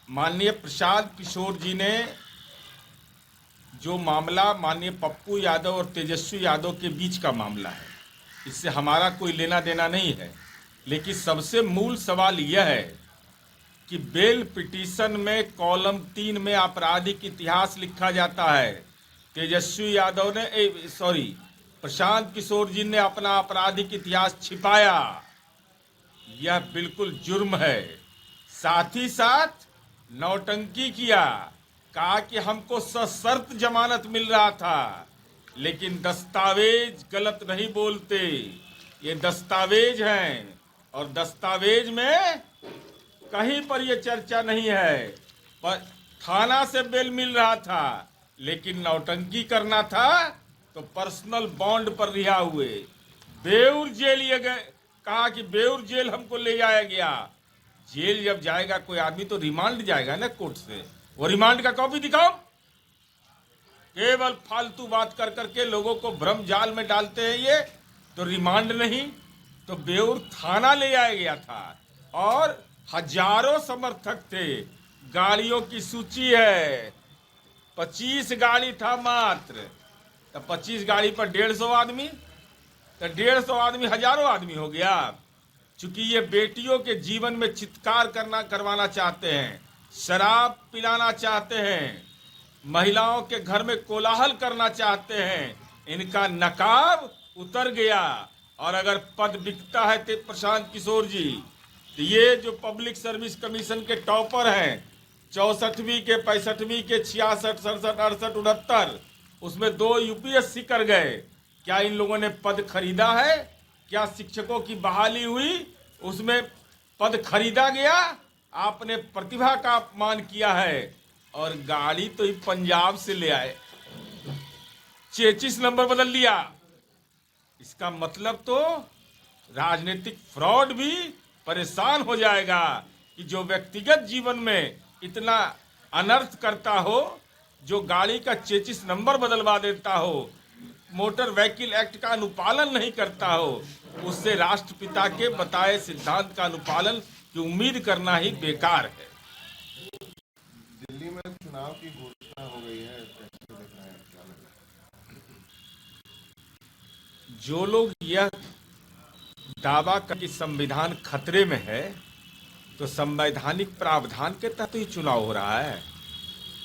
माननीय प्रशांत किशोर जी ने जो मामला माननीय पप्पू यादव और तेजस्वी यादव के बीच का मामला है, इससे हमारा कोई लेना देना नहीं है। लेकिन सबसे मूल सवाल यह है कि बेल पिटीशन में कॉलम 3 में आपराधिक इतिहास लिखा जाता है। तेजस्वी यादव ने प्रशांत किशोर जी ने अपना आपराधिक इतिहास छिपाया, यह बिल्कुल जुर्म है। साथ ही साथ नौटंकी किया, कहा कि हमको सशर्त जमानत मिल रहा था, लेकिन दस्तावेज गलत नहीं बोलते, ये दस्तावेज हैं और दस्तावेज में कहीं पर ये चर्चा नहीं है। पर थाना से बेल मिल रहा था, लेकिन नौटंकी करना था तो पर्सनल बॉन्ड पर रिहा हुए। बेउर जेल ये गए, कहा कि बेउर जेल हमको ले जाया गया। जेल जब जाएगा कोई आदमी तो रिमांड जाएगा ना कोर्ट से, वो रिमांड का कॉपी दिखाओ। केवल फालतू बात कर करके लोगों को भ्रम जाल में डालते हैं। ये तो रिमांड नहीं तो बेउर थाना ले जाया गया था और हजारों समर्थक थे। गाड़ियों की सूची है, 25 गाड़ी था मात्र, तो 25 गाड़ी पर 150 आदमी, तो 150 आदमी हजारों आदमी हो गया। चूंकि ये बेटियों के जीवन में चित्कार करवाना चाहते हैं, शराब पिलाना चाहते हैं, महिलाओं के घर में कोलाहल करना चाहते हैं, इनका नकाब उतर गया। और अगर पद बिकता है तो प्रशांत किशोर जी, तो ये जो पब्लिक सर्विस कमीशन के टॉपर हैं, 64वीं के 65वीं के 66 67 68 69, उसमें 2 यूपीएससी कर गए। क्या इन लोगों ने पद खरीदा है? क्या शिक्षकों की बहाली हुई, उसमें पद खरीदा गया? आपने प्रतिभा का अपमान किया है। और गाड़ी तो पंजाब से ले आए, 46 नंबर बदल लिया। इसका मतलब तो राजनीतिक फ्रॉड भी परेशान हो जाएगा कि जो व्यक्तिगत जीवन में इतना अनर्थ करता हो, जो गाड़ी का 46 नंबर बदलवा देता हो, मोटर व्हीकल एक्ट का अनुपालन नहीं करता हो, उससे राष्ट्रपिता के बताए सिद्धांत का अनुपालन की उम्मीद करना ही बेकार है। दिल्ली में चुनाव की घोषणा हो गई है, कैसे देख रहे हैं? जो लोग यह दावा कर कि संविधान खतरे में है, तो संवैधानिक प्रावधान के तहत ही चुनाव हो रहा है।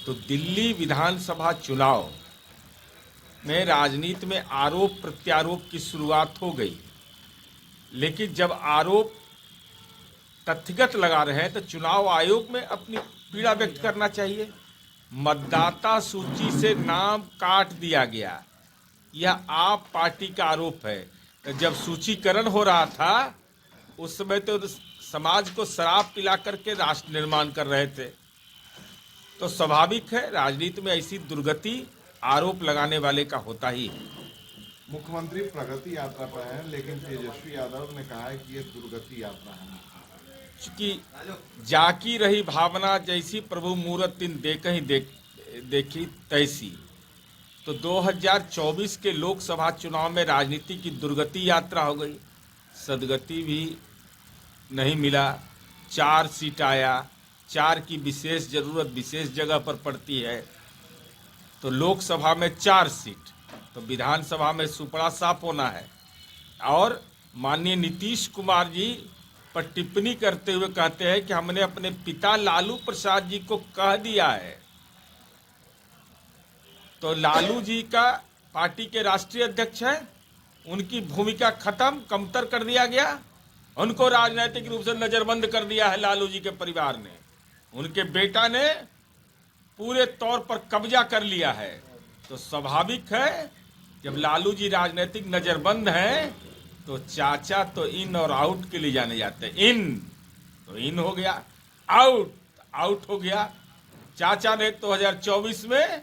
तो दिल्ली विधानसभा चुनाव में राजनीति में आरोप प्रत्यारोप की शुरुआत हो गई, लेकिन जब आरोप तथ्यगत लगा रहे हैं तो चुनाव आयोग में अपनी पीड़ा व्यक्त करना चाहिए। मतदाता सूची से नाम काट दिया गया, यह आप पार्टी का आरोप है। तो जब सूचीकरण हो रहा था उस समय तो समाज को शराब पिला करके राष्ट्र निर्माण कर रहे थे। तो स्वाभाविक है राजनीति में ऐसी दुर्गति आरोप लगाने वाले का होता ही है। मुख्यमंत्री प्रगति यात्रा पर हैं, लेकिन तेजस्वी यादव ने कहा है कि ये दुर्गति यात्रा है। चूंकि जाकी रही भावना जैसी प्रभु मूरत दिन देखी तैसी, तो 2024 के लोकसभा चुनाव में राजनीति की दुर्गति यात्रा हो गई। सदगति भी नहीं मिला, 4 सीट आया, 4 की विशेष जरूरत विशेष जगह पर पड़ती है। तो लोकसभा में 4 सीट, तो विधानसभा में सुपड़ा साफ होना है। और माननीय नीतीश कुमार जी पर टिप्पणी करते हुए कहते हैं कि हमने अपने पिता लालू प्रसाद जी को कह दिया है। तो लालू जी का पार्टी के राष्ट्रीय अध्यक्ष हैं, उनकी भूमिका खत्म, कमतर कर दिया गया, उनको राजनीतिक रूप से नजरबंद कर दिया है लालू जी के परिवार ने। उनके बेटा ने पूरे तौर पर कब्जा कर लिया है। तो स्वाभाविक है जब लालू जी राजनीतिक नजरबंद हैं तो चाचा तो इन और आउट के लिए जाने जाते हैं। इन तो इन हो गया, आउट हो गया। चाचा ने 2024 में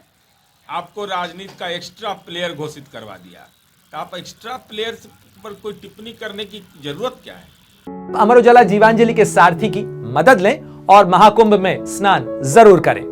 आपको राजनीति का एक्स्ट्रा प्लेयर घोषित करवा दिया, तो आप एक्स्ट्रा प्लेयर पर कोई टिप्पणी करने की जरूरत क्या है? अमर उजाला जीवांजलि के सारथी की मदद लें और महाकुंभ में स्नान जरूर करें।